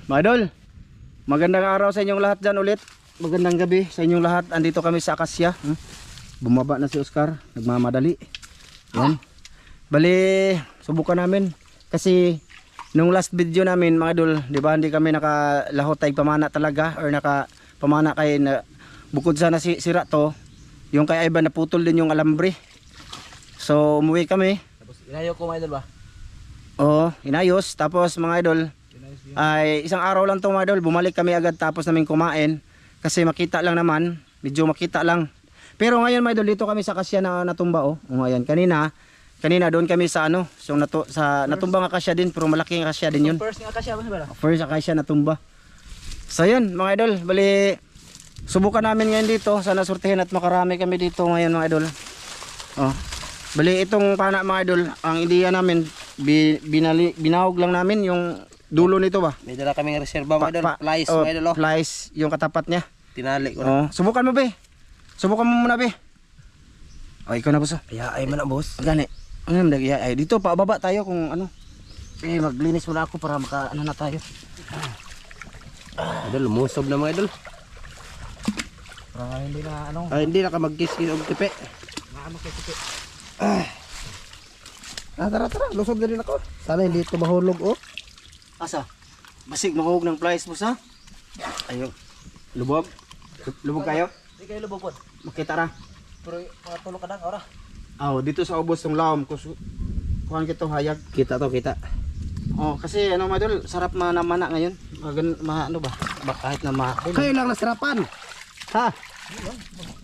Mga idol, magandang araw sa inyong lahat dyan ulit. Magandang gabi sa inyong lahat. Andito kami sa Akasya. Bumaba na si Oscar, nagmamadali. Yan. Bali, subukan namin. Kasi nung last video namin mga idol, di ba hindi kami nakalahot ay pamana talaga. Or nakapamana kay na, bukod sana sira to, yung kay Ivan naputol din yung alambre. So umuwi kami. Tapos inayo ko mga idol ba? Oo, inayos. Tapos mga idol, ay isang araw lang to mga idol, bumalik kami agad tapos namin kumain kasi makita lang naman, medyo makita lang. Pero ngayon mga idol, dito kami sa Akasya na natumba oh. Ngayon kanina doon kami sa ano, so natumbang Akasya din, pero malaking Akasya din yun. First nga Akasya ba? First Akasya natumba. So yun mga idol, bali subukan namin ngayon dito, sana surtihin at makarami kami dito ngayon mga idol. Oh. Bali itong pana mga idol, ang ideya namin binahog lang namin yung dulo nito ba? May dala kaming reserva mga idol. Flies mga idol. Flies yung katapat niya. Tinali ko na. Subukan mo be. Subukan mo muna be. O ikaw na boss. Ay man ang boss. Gani. Ano nag ay dito pa baba tayo kung ano. Maglinis muna ako para maka ano na tayo. Idol, lumusob na mga idol. Para hindi na ano. Hindi na ka magkis-kis og tipi. Makakitipi. Tara, lusob na rin ako. Sana hindi ito mahulog oh. Asa? Basig mahog ng flies boss ha? Ayo. Lubog. Lubog kayo? Hindi kayo lubog po. Makita ra. Pero mga tulog ka na ora. Dito sa ubos ng laom kuhan kito hayag. Kita to, kita. Kasi ano madol, sarap manamana ngayon. Ano ba? Kahit na Kayo lang nasarapan. Ha?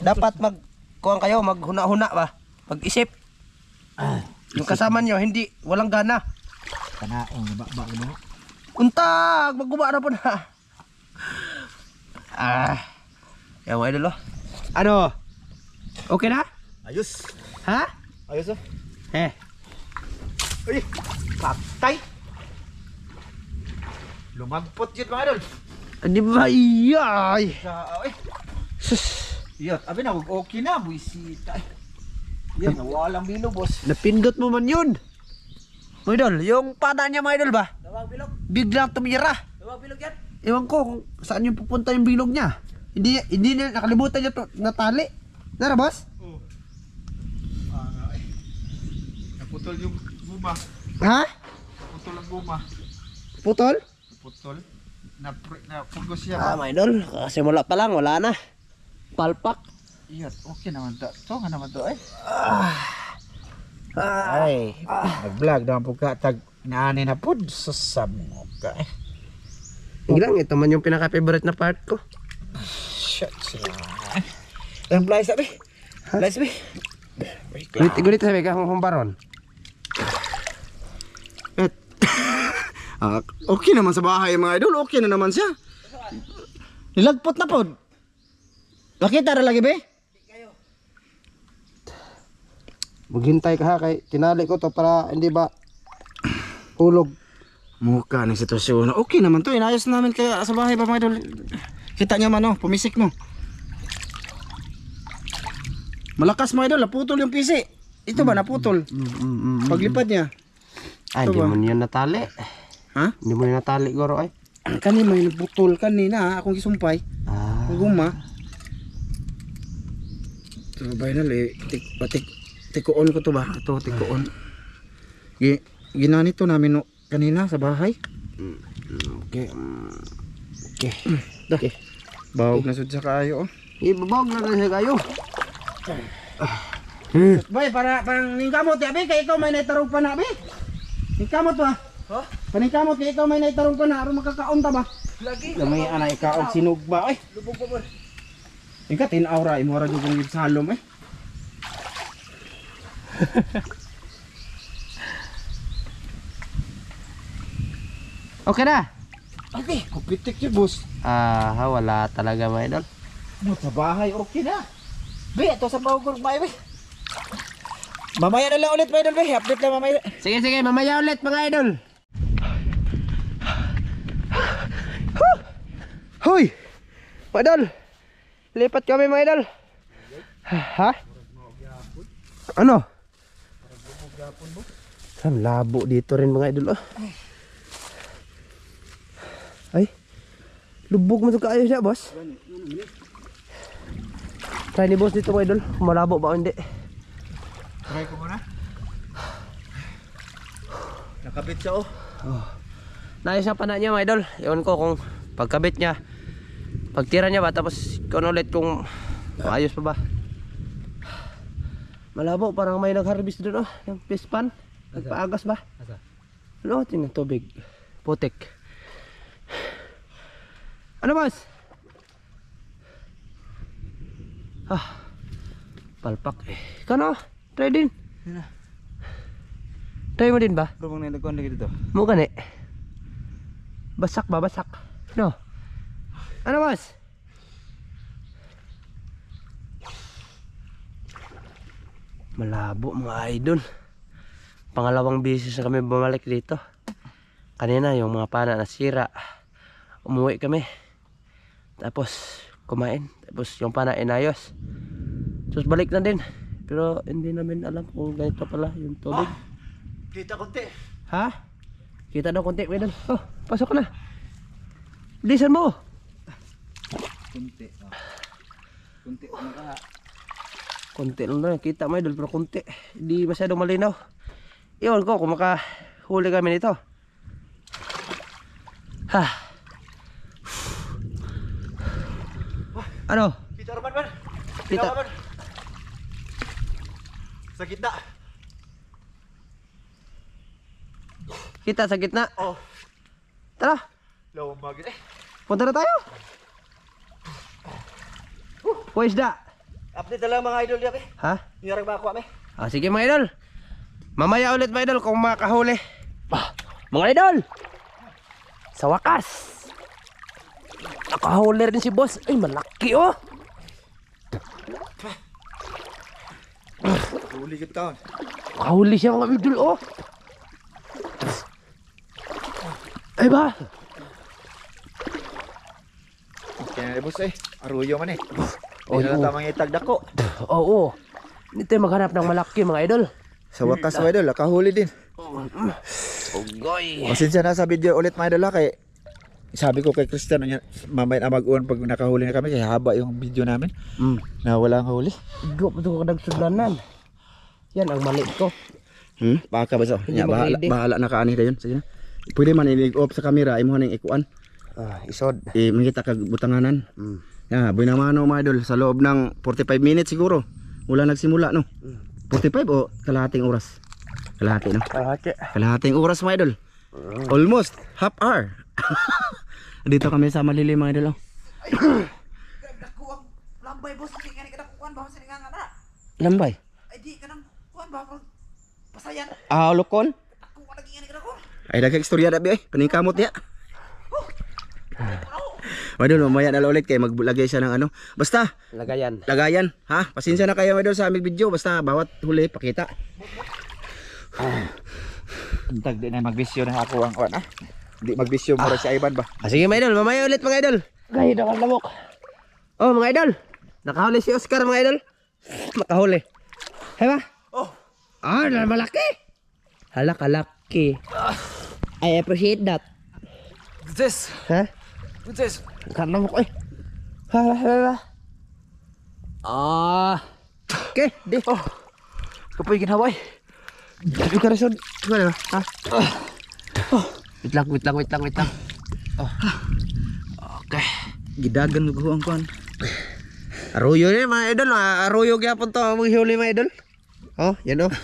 Dapat kuhan kayo, maghuna-huna ba? Mag-isip. Yung kasama nyo, hindi, walang gana. Kanaong nababa mo. Untag, magguba na po na. Yan mga idol oh. Ano? Okay na? Ayos. Ha? Ayos oh. Uy, Patay. Lumagpot yun mga idol. di ba iyay? Sus. Yun, abi na, okay na, buisita. Yan, nawalang bilo boss. Napindot mo man yun. Mga idol, yung pana niya mga idol ba? Dawag bilog. Biglang tumira. Dawag bilog yan. Ewan ko kung saan yung pupunta yung bilog niya. Hindi na nakalimutan niya to, natali. Nara boss? Oo. Naputol yung guma. Ha? Naputol ang guma. Putol? Naputol. Napugos siya. Mga idol, kasi mula pa lang, wala na. Palpak. Iyot, okay naman to. Ito nga naman to eh. Ay. Nag-vlog naman po ka. Naani na po. Sasamo ka eh. Ilang, ito man yung pinaka-favorite na part ko. Shit sila. Ang flies sabi. Flies sabi. Gulit sabi ka kung baron. Okay naman sa bahay mga idol. Okay na naman siya. Nilagpot na po. Nakita na lagi be? Maghintay ka ha, kay tinali ko to para hindi ba hulog. Mukha ng sitwasyon. Okay naman to. Inayos namin kaya sa bahay ba mga idol. Kita niya man oh. Pumisik mo. Malakas mga idol. Naputol yung pisi. Ito ba naputol? Paglipad niya. Ay, hindi mo niya natali. Ha? Hindi mo niya natali goro ay. Kanina may naputol kanina. Akong gisumpay. Ang guma. Ito ba yun eh. Tikoon ko to ba? Ito tikoon. Ginanito namin no, kanina sa bahay. Okay. Okay. Bawag na sud sa kayo oh. Ibabawag na lang siya kayo. Bay, parang ningkamot yabi kay ikaw may naitarong pa na be. Ningkamot ba? Ha? Paningkamot kay ikaw may naitarong pa na aron makakaon ta ba? Lagi. Lamay ana ikaw og sinugba ay. Lubog pa mo. Ika tinaura imo ra jud yung salom eh. Okay na. Okay, kupitik yun boss. Wala talaga mga idol. Mo sa bahay okay na. Be, ito sa bawgor ba be? Mamaya na lang ulit mga idol be. Update lang mamaya. Sige, mamaya ulit mga idol. Hoy! Mga idol! Lipat kami mga idol. Ha? Ano? Ang labo dito rin mga idol oh. Ay. Lubog mo to kaayo siya, boss. Try ni boss dito mga idol. Kung malabo ba o hindi. Try ko muna. Nakabit siya oh. Naayos ang pana niya mga idol. Ewan ko kung pagkabit niya, pagtira niya ba, tapos kung ulit kung maayos pa ba. Malabo, parang may nag-harvest doon oh. Yung fish pan. Nagpaagas ba? Ano? Tingnan tubig. Putik. Ano boss? Palpak eh. Kano? Try din. Try mo din ba? Pero bang nilagkuhan lagi dito? Mo gani. Basak ba? Basak. No. Ano boss? Malabo mga idol. Pangalawang beses na kami bumalik dito. Kanina yung mga pana nasira. Umuwi kami. Tapos kumain. Tapos yung pana inayos. Tapos balik na din. Pero hindi namin alam kung ganito pala yung tubig. Kita konti. Ha? Kita daw konti, Maydol. Oh, pasok ka na. Bilisan mo. Konti. Konti na. Konti lang na. Kita, Maydol, pero konti. Hindi masyadong malinaw. Iwan ko kung makahuli kami nito. Ha? Ano? Kita raman man. Kita. Sa gitna. Kita sa gitna. Oh. Tara, Lawang bagit eh. punta na tayo. Where's that? Update na lang mga idol diya eh. Ha? Niyarag ba ako kami? Sige mga idol. Mamaya ulit mga idol kung makahuli. Mga idol! Sa wakas! Nakahuli rin si boss. Ay, malaki oh! Huli kita kaon. Nakahuli siya mga idol oh! Ay ba? Kaya na boss eh. Aruyo man eh. Oh, Hindi na oo. tamang itagdak ko. Oo. Hindi tayo maghanap ng malaki mga idol. Sa wakas mga idol, nakahuli din. Ogoy. Pasensya na sa video ulit mga idol ha, kay sabi ko kay Cristiano niya mamaya na mag-uwan pag nakahuli na kami kaya haba yung video namin na walang huli. Drop ito ko nagsudlanan. Yan ang mali ko. Baka ba so? Hindi Nya, bahala, mag-ready. bahala na kaani dayon. Sige na. Pwede man i-off sa camera imo ning ikuan. Isod. Makita kag butanganan. Ya, buhay naman mga idol sa loob ng 45 minutes siguro. Mula nagsimula no. 45 o kalahating oras. Kalahati no. Kalahating oras mga idol. Almost half hour. Dito kami sa Malilim mga idol. Nakuwang lambay boss kasi nga kada kuan ba sa nga na. Lambay. Ay di kanang kuan ba pasayan. Lukon. Ako wala lagi nga kada ko. Ay daghang istorya dabi paningkamot ya. Idol, mamaya na ulit kay maglagay siya ng ano. Basta Lagayan. lagayan, ha? Pasensya na kayo idol sa aming video, basta bawat huli pakita. Antag di na magbisyo na ako ang kuan ah. Di magbisyo mura si Ivan ba? Sige mga idol, mamaya ulit mga idol. Gay, lamok. Oh mga idol, nakahuli si Oscar mga idol. Nakahuli. Hay ba? Oh. Malaki. Hala, kalaki. I appreciate that. This. Ha? This. Lamok eh. Hala. Okay, di. Kapoy ginhaway. Di ka resod. Ano ba? Ha? Wait lang. Okay. Gidagan ko ang kuan. Arroyo ni mga idol. Arroyo gyapon to ang huli mga idol. Oh, yan oh.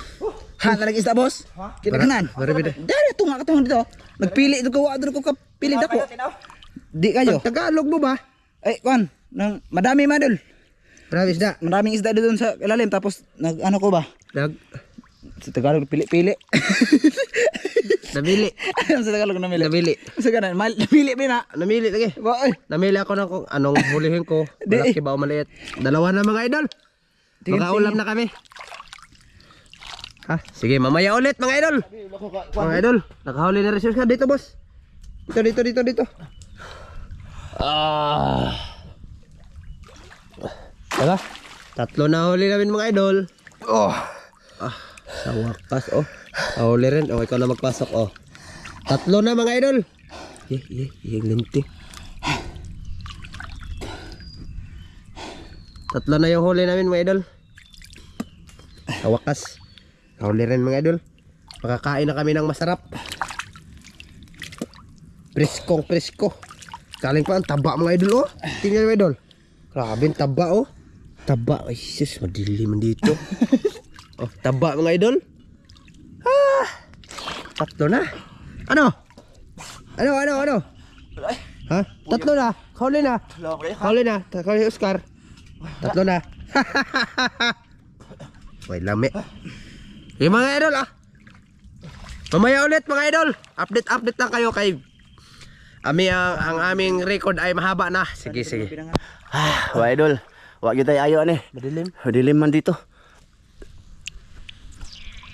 Ha, nalag isda boss? Kinakanan. Barabida. Dari tunga ka tong dito. Nagpili ko ko kapili dako. Di kayo. Tagalog mo ba? Ay, kuan, nang madami madol. Marami isda. Maraming isda doon sa ilalim tapos nag ano ko ba? Sa Tagalog pili-pili. Namili. Ano sa Tagalog namili? Namili. Sa kanan, namili bina. Namili lagi. Ba ay. Namili ako ng kung anong hulihin ko. Malaki ba o maliit. Dalawa na mga idol. Makaulam na kami. Ha? Sige, mamaya ulit mga idol. Mga idol, nakahuli na resource ka. Dito boss. Dito. Diba? Tatlo na huli namin mga idol. Sa wakas oh. Huli rin. Ikaw na magpasok oh. Tatlo na mga idol. Yung linti. Tatlo na yung huli namin mga idol. Kawakas. Huli rin mga idol. Makakain na kami ng masarap. Presko. Kaling pa ang taba mga idol oh. Tingnan mga idol. Grabe ang taba oh. Taba. Ay sis, madilim dito. Oh, taba mga idol. Tatlo na. Ano? Ha? Tatlo na. Huli na. Huli Oscar. Tatlo na. May lami. Yung mga idol mamaya ulit mga idol. Update lang kayo kay ang aming record ay mahaba na. Sige. Mga idol, wag gyud tay ayo ani. Madilim man dito.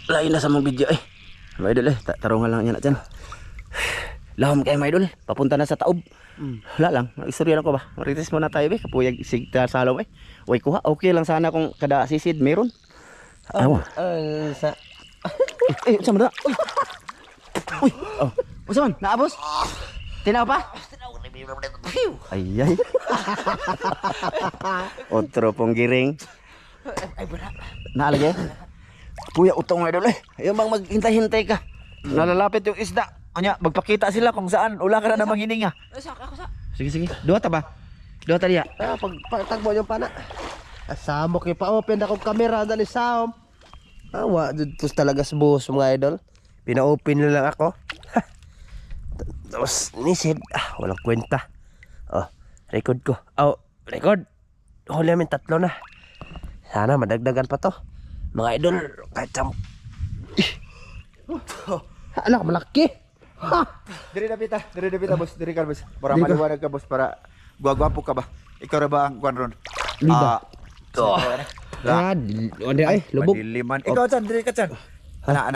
Lain na sa mong video eh. Mga idol tarungan lang yan dyan. Lahom kayo mga idol, papunta na sa taob. Wala lang, mag-istorya lang ko ba? Marites muna tayo be, kapuyag sigta salom eh. Uy kuha, okay lang sana kung kada sisid meron. Sa Saan mo na? Uy! Oh, saan? Naabos? Tinaw pa? Ay. Otro pong giring. Naalagay? Puya utong mga idol eh. Ayaw bang maghintay-hintay ka. Nalalapit yung isda. Anya, magpakita sila kung saan. Ula ka na manghininga. Ako sa. Sige. Dua ta ba? Dua ta diya. pagtagbo yung pana. Asamok yung pa-open akong kamera dali saom. Awa, dito talaga sa buhos mga idol. Pina-open na lang ako. Tapos nisip, walang kwenta. Oh, record ko. Oh, record. Huli namin tatlo na. Sana madagdagan pa to. Mga idol, kahit sam... Anak, malaki. Diri na pita boss, diri ka boss. Para maliwanag ka boss, para guwagwapo ka ba? Ikaw ra ba ang kwan ron? Ay, lubog. Madiliman. Ikaw chan, diri ka chan. Ana.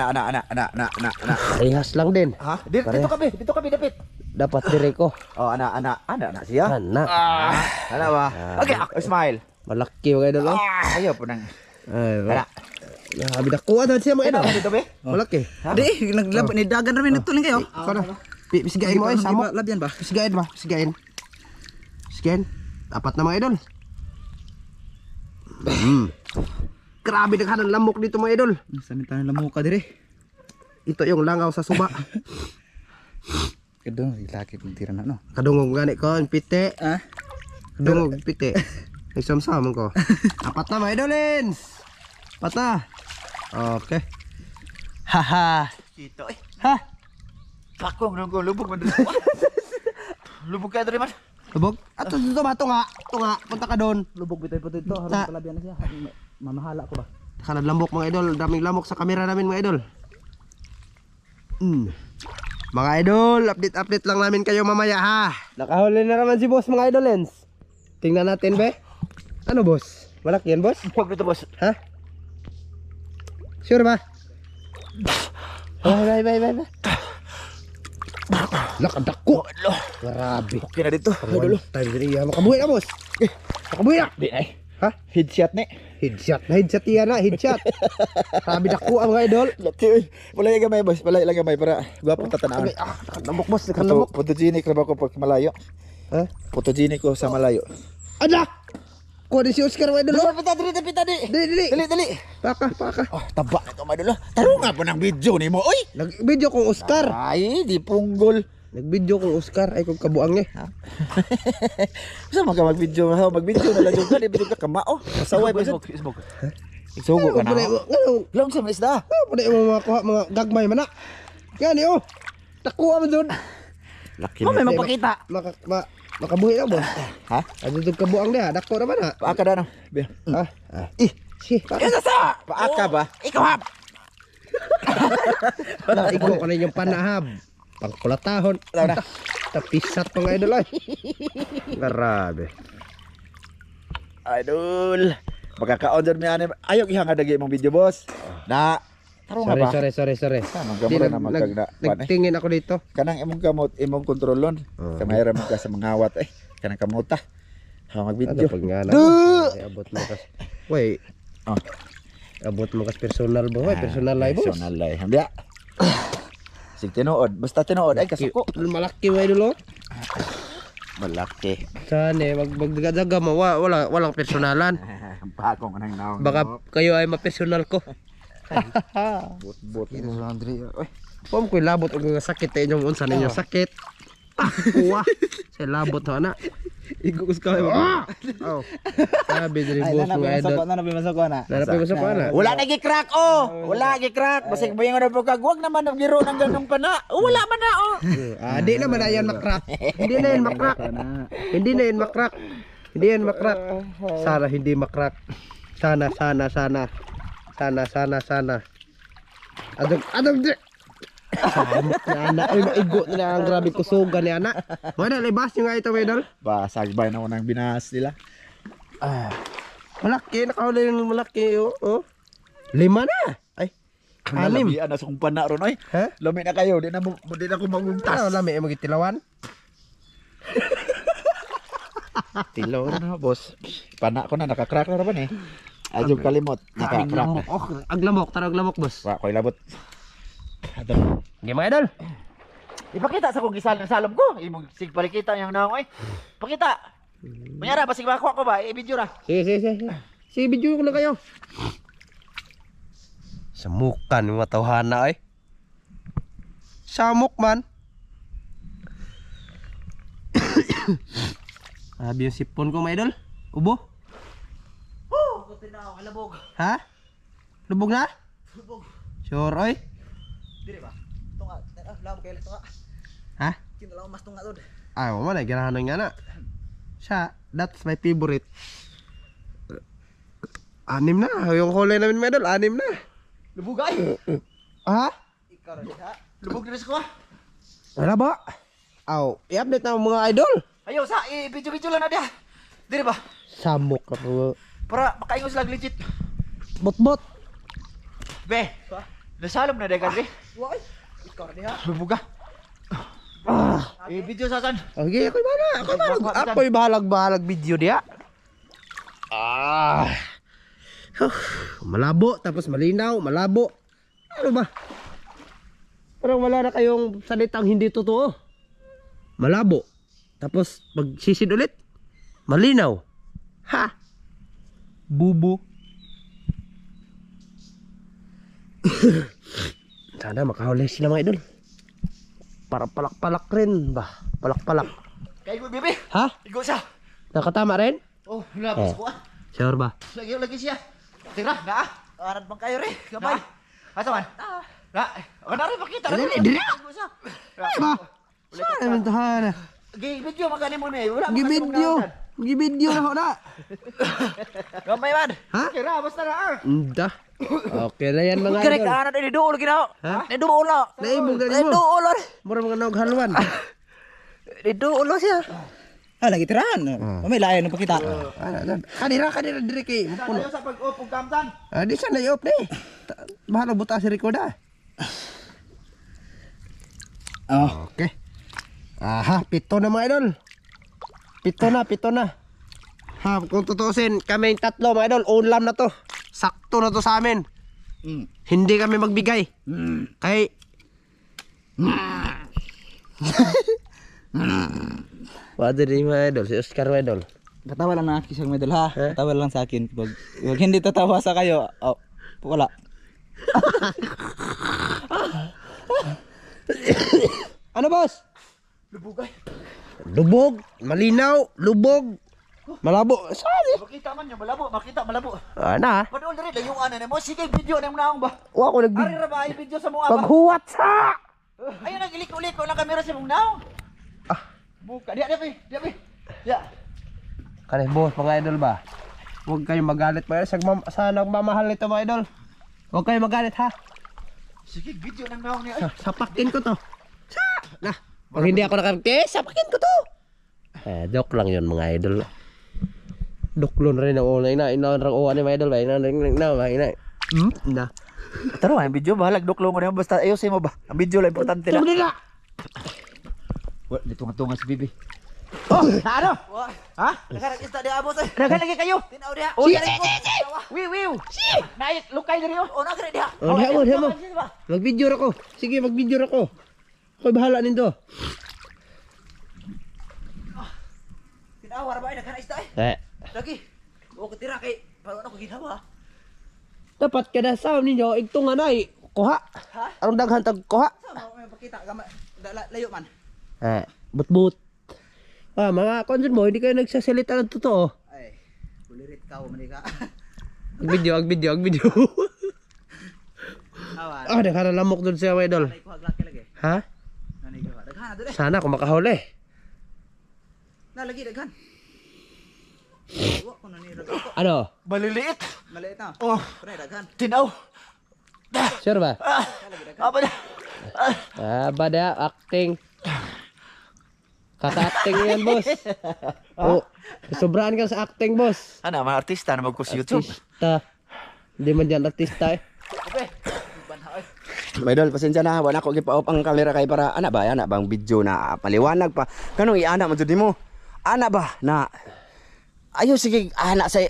Ihas lang din. Ha? Dito ka be dapit. Dapat dire ko. Oh, ana siya. Ana. Ana ba? Okay, smile. Malaki mga idol. Oh. Ayaw po nang. Ay, Ana. Sabi na kuha daw siya mga idol. Dito be? Malaki. Di, naglabot ni dagan ra min tuling kayo. Sana. Pisigain mo ay samo. Labyan ba? Pisigain. Dapat na mga idol. Grabe naghanan lamok dito mga idol. Samintahan lamok ka dire. Ito yung langaw sa suba. Kadong ilaki kung tira na no. Kadungog gani ko, ang pite. Kadungog pite. Nagsamsamon ko. Apat na mga idolins. Apat na. Okay. Haha. Kito eh. Ha? Pakong nung lubog man. Lubog ka dire man. Lubog? Ato dito ba? Tunga. Punta ka doon. Lubog bitay po dito. Harap palabyan na siya. Mamahala ko ba? Kanad lamok mga idol. Daming lamok sa kamera namin mga idol. Mga idol, update lang namin kayo mamaya ha. Nakahuli na naman si boss mga idolens. Tingnan natin be. Ano boss? Malaki yan boss? Huwag dito boss. Ha? Sure ba? Bye. Lakadako. Grabe. Okay na dito. Idol. Tayo diri. Makabuhi na boss. Makabuhi na. Di ay. Ha? Headshot ni. Headshot yan na. Headshot. Grabe dako ang mga idol. Lati. Wala yung gamay boss. Wala lang gamay para gwapong tatanaan. Nakanamok boss. Nakanamok. Photogenic na ba ko pag malayo? Ha? Photogenic ko sa malayo. Anak! Kuha din si Oscar mga idol. Pita di. Dali. Paka. Oh, taba na ito mga idol. Taro nga po ng video ni mo. Oy! Nag-video kong Oscar. Ay, di punggol. Nag-video kong Oscar. Ay kung kabuang eh. Saan ka mag-video? Mag-video na lang yung ka. Di video ka kamao. Masaway ba siya? Isugo ka na. Lang sa isda. Pwede mo makuha mga gagmay man na. Gani oh. Takuha mo doon. Laki mo. May mapakita. Makabuhi na boss. Ha? Ano doon kabuang niya? Dako naman ha. Paaka na no. Ha? Si. Yan na sa! Paaka ba? Ikaw hap! Ikaw ka na yung panahab. Pangkulatahon. Tapisat mga idol ay. Grabe. Idol. Magkaka-order niya ni. Ayaw ihangad mong video boss. Na. Taro nga ba? Sorry. Kanang gamot na magkagna. Nagtingin ako dito. Kanang imong kamot, imong kontrolon. Kamay ra ka sa mga hawat eh. Kanang kamuta. Ha mag-video. Pag nga na. Abot mo kas. Wait. Abot mo kas personal ba? Personal live boss. Personal live. Hambya. Sig tinuod, basta tinuod ay kasuko. Malaki mga idol oh. Malaki. Saan eh, magdaga mo, walang personalan. Pakong nang naong. Baka kayo ay mapersonal ko. Bot ino Andre. Oy, Pom ko'y labot og nga sakit eh inyong unsa ninyo sakit. Kuha. Sa labot ho ana. igus ka ba? Oh. Sabi diri boss mga idol. Masako na. Narapi ko sa pana. Wala na gi-crack oh. Wala gi-crack. Basig ba yung na pagkag wag naman ang giro ng ganung pana. Wala man na oh. Di naman na yan makrak. Hindi na yan makrak. Hindi na yan makrak. Hindi yan makrak. Sana hindi makrak. Sana. Adog di. Samot na anak. Ay maigo na ang grabe kusugan ni anak. Wala libas nyo nga ito medal. Basag ba na unang binahas nila. Malaki. Nakahuli yung malaki. Oh. 5 na. Ay. 6. Nalabian na sa kong pana ron oy. Ha? Lami na kayo, di na ko maguntas. Ano lami yung magitilawan? Tilaw na boss. Pana ko na naka-crack na raman eh. Adyo kalimot, naka-crack na. Aglamok. Tara aglamok boss. Wa koy labot. Game mga idol. Ipakita sa kong gisal ng salom ko. Imong sig parikita yang naong oy. Pakita. Mayara basig makuha ko ba? I-video ra. Sige. Sige, video ko na kayo. Samukan yung mga tawhana eh. Samuk man. Sabi yung sipon ko mga idol. Ubo? Buti na ako, labog. Ha? Lubog na? Lubog. Sure oy. Dire ba? Tunga, lamo kay tunga. Ha? Kinalaw mas tunga tod. Ay, mo na ganahan nga na. Siya, that's my favorite. 6 na. Yung huli namin mga idol, 6 na. Lubog ay. Ha? Ikaw ra diha. Lubog dire ko. Wala ba? Aw, i-update na mga idol. Ayo sa i-video lang na dia. Dire ba? Samok na po. Para makaingos lang legit. Bot-bot. Be. Nasalom na dagan be. Wa ay. Ikaw ra diha. Lubog ka. I-video sa san. Okay, ako'y bahalag video dia. Malabo, tapos malinaw, malabo. Ano ba? Parang wala na kayong salitang hindi totoo. Malabo. Tapos magsisid ulit. Malinaw. Ha? Bubo. Sana makahuli sila mga idol. Para palak-palak rin ba? Palak-palak. Kay ko bibi. Ha? Igo siya. Nakatama rin? Oh, labas ko ah. Sure ba? Lagi siya. Tira, na. Aran bang kayo rin? Gamay. Asa man? Na. Ako na rin makita. Dili. Ba? Saan naman tahan? Gi-video magani mo na eh. Wala Gi-video na ako na. Gamay man. Ha? Tira, basta na ah. Unda. Okay na yan mga Correct idol. ana ni duol ginaw. Ha? Ni duol na. Naibog na Ni mo. duol. Mura mga naghalwan. Ni duol siya. Lagi tirahan. May layan ng pakita. Kadira dire kay. Tayo sa pag-up ug kamtan. Di sana i-off ni. Bahala buta si record ah. Oh. Okay. Aha, 7 na mga idol. 7 na. Ha, kung tutusin, kami 3 mga idol, ulam na to. Sakto na to sa amin. Hindi kami magbigay. Kay Wala din mga idol, si Oscar mga idol. Katawa lang na kisang medal ha. Katawa lang sa akin. Pag hindi tatawa sa kayo, wala. Ano boss? Lubog ay. Lubog, malinaw, lubog, malabo. Sali. Makita man yung malabo, makita malabo. Ana. Padol diri layuan na mo. Sige video na mo naong ba. Wa ko Ari nagbig. ra ba ay video sa mga ba? Paghuwat sa. Ayun nagilik-ulik ko lang kamera sa mong naong. Buka dia pe. Ya. Kanay boss mga idol ba? Huwag kayong magalit mga idol. Sa nagmamahal nito mga idol. Huwag kayong magalit ha. Sige video nang naong niya. Sapakin ko to. Nah, pag hindi ako nakarte, sapakin ko to. Joke lang yun mga idol. Duklon rin ang ulay na. Inaon uwan ni mga idol ba? Na. Taro ang video bahalag doklo mo na basta ayusin mo ba. Ang video lang importante na. Tumuli na. Wa ditunga-tunga si Bibi. Oh, ano? Ha? Nagarag ista di abot ay. Nagan lagi kayo. Tinaw diha. Si. Wiw. Naik lukay diri oh. O nagre diha. Oh, diha mo. Mag-video ako. Sige, mag-video ako. Ko'y bahala nindo. Tinawar ba ay nagkana isda eh. Lagi. O katira kay paano ako ginawa? Dapat kada sa ninyo igtungan ay kuha. Ha? Arong daghan tag kuha. Sama may pakita gama layo man. But. Mga konsen mo, hindi kayo nagsasalita ng totoo. Ay, bulirit ka o manika. Ag video. Awan. Daghan na lamok dun siya, mga idol. Nanay ko haglaki lagi. Ha? Nanay ko. Daghan na doon eh. Sana kung makahuli. Nalagi daghan. Wa ko nanira ko. Ano? Maliliit. Maliit na. Oh, Pre daghan. tinaw. Sure ba? Nalagi daghan. Apa na? Bada, acting. Kaka-acting yan, boss. Sobrahan ka sa acting, boss. Ano, mga artista na magko sa YouTube. Artista. Hindi man dyan artista eh. May idol, pasensya na, wala ko gipaop ang kamera kay para ana bang video na paliwanag pa. Kanong iana man jud mo. Ana ba na ayaw sige ana sa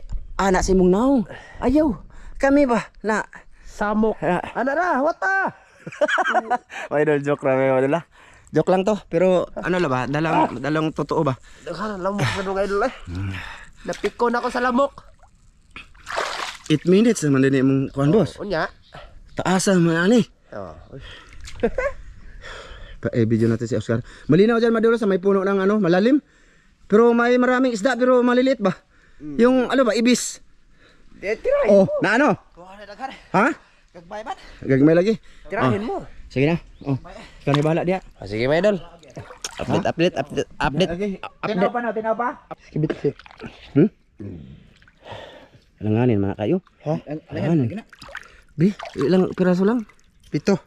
imong naong. Ayaw. Kami ba na Samok. Ano na, wata. may idol joke ra may idol. Joke lang to, pero ano la ba? Dalang totoo ba? Daghan lamok na nung idol eh. Napiko na ako sa lamok. 8 minutes naman din imong kuan boss. Unya. Taasan mo ani. Video natin si Oscar. Malinaw dyan madulo sa may puno ng ano, malalim. Pero may maraming isda pero maliliit ba? Yung ano ba, ibis. Tirahin Oh, mo. na ano? Kuha na daghan. Ha? Kagbay man. Gagmay lagi. Tirahin mo. Sige na. Oh. Ikaw na bahala dia. Sige, mga idol. Update. Tinaw pa na, tinaw pa. Kibit. Alanganin mga kayo. Ha? Alanganin. Bi, ilang piraso lang? 7.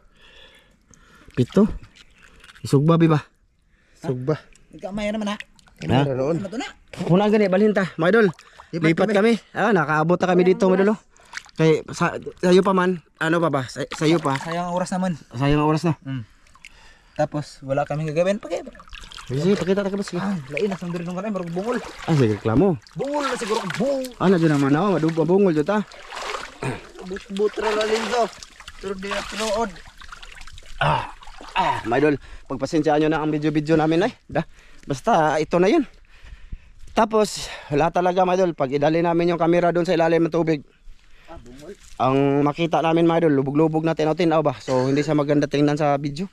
Isugba bi ba? Sugba. Kamay naman ha. Ha? Ano to na? Wala gani balinta, mga idol. Lipat kami. Nakaabot na kami dito, mga idol. Kay sayo pa man, ano pa ba? Sayo pa. Sayang ang oras naman. Sayang ang oras na. Tapos wala kaming gagawin pa kaya. Sige, pakita ta ka boss. Lain na sang diri nung kanay marag bungol. May reklamo. Bungol na siguro bungol. Ano dyan naman ako, madubabungol dyan ta. Butra na linso. Pero di na tinuod. Mga idol, pagpasensyaan nyo na ang video namin ay. Basta ito na yun. Tapos, wala talaga mga idol, pag idali namin yung camera doon sa ilalim ng tubig. Ang makita namin mga idol, lubog-lubog na tinaw-tinaw ba? So, hindi siya maganda tingnan sa video.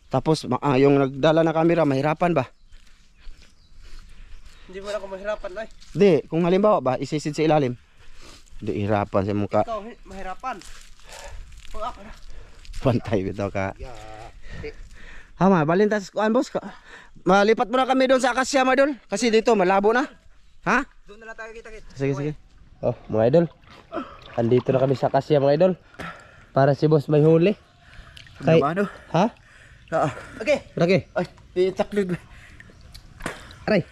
Tapos, yung nagdala na camera, mahirapan ba? Hindi mo na ako mahirapan ay. Hindi, kung halimbawa ba, isisid sa ilalim. Hindi, hirapan sa mukha. Ikaw, mahirapan. Pag ako na. Pantay bitaw ka. Hama, balintas kuan boss. Malipat mo na kami doon sa Akasya, mga idol. Kasi dito malabo na. Ha? Doon na lang tayo kita-kita. Sige. Oh, mga idol. Andito na kami sa Akasya, mga idol. Para si boss may huli. Kay, Ano? ha? Okay. Lagi. Ay, itaklig. Aray.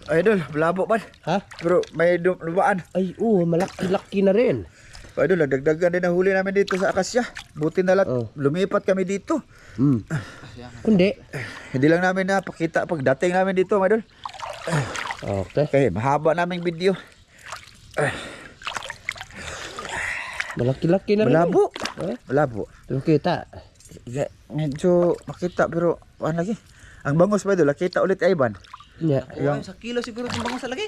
Idol, malabo man. Ha? Pero may lubaan. Ay, malaki-laki na rin. Idol, dagdagan din ang huli namin dito sa Akasya. Buti na lang, lumipat kami dito. Kundi. Hindi lang namin napakita pagdating namin dito, mga idol. Okay. Okay, mahaba naming video. Malaki-laki na rin. Malabo. Eh? Malabo. Pero kita. Medyo makita pero ano lagi. Ang bangos ba idol, kita ulit ay Ivan. Nya. Yung sa kilo siguro itong bangus sa lagi.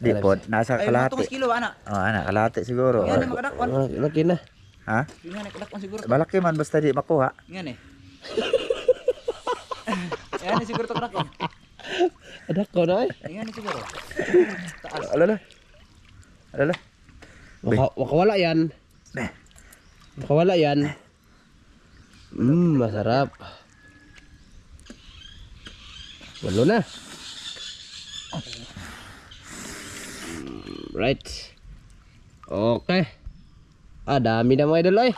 Di po, nasa Ay, kalahati. matong kilo ana. Ana, kalahati siguro. Yan ang makadakwan. Laki na. Ha? Yan ang kadakwan siguro. Malaki man basta di makuha. Yan eh. Yan eh siguro to kadakwan. Ada ko na eh. Yan eh siguro. Taas. Alala. Wakawala yan. Wakawala yan. Masarap. Walo na. Right. Okay. Dami na mga idol ay.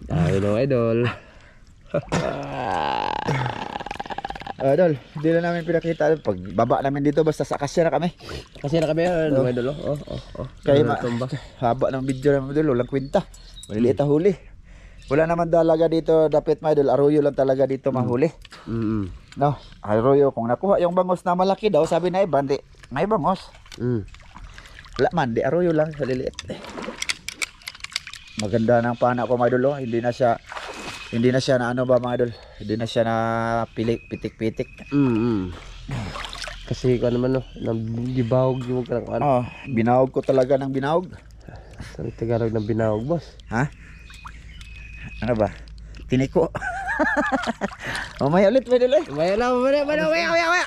Dami na mga idol. Idol, hindi na namin pinakita. Pag baba namin dito, basta sa Akasya na kami. Kasi na kami mga idol. Kaya tumba. haba ng video namin idol, walang kwenta. Maliliit na huli. Wala naman talaga dito, dapat mga idol, arroyo lang talaga dito mahuli. No, Arroyo, kung nakuha yung bangos na malaki daw, sabi na iba, di, may bangos. Wala man, di arroyo lang, sa liliit. Maganda ng pana ko mga idol, oh. Hindi na siya na ano ba mga idol, hindi na siya na pitik-pitik. Kasi ko naman no, nabibawag yung ka ng ano. Oh, binawag ko talaga ng binawag. Sa Tagalog ng binawag, boss. Ha? Ano ba? Tiniko. Mamaya ulit, mga idol. Maya na, maya.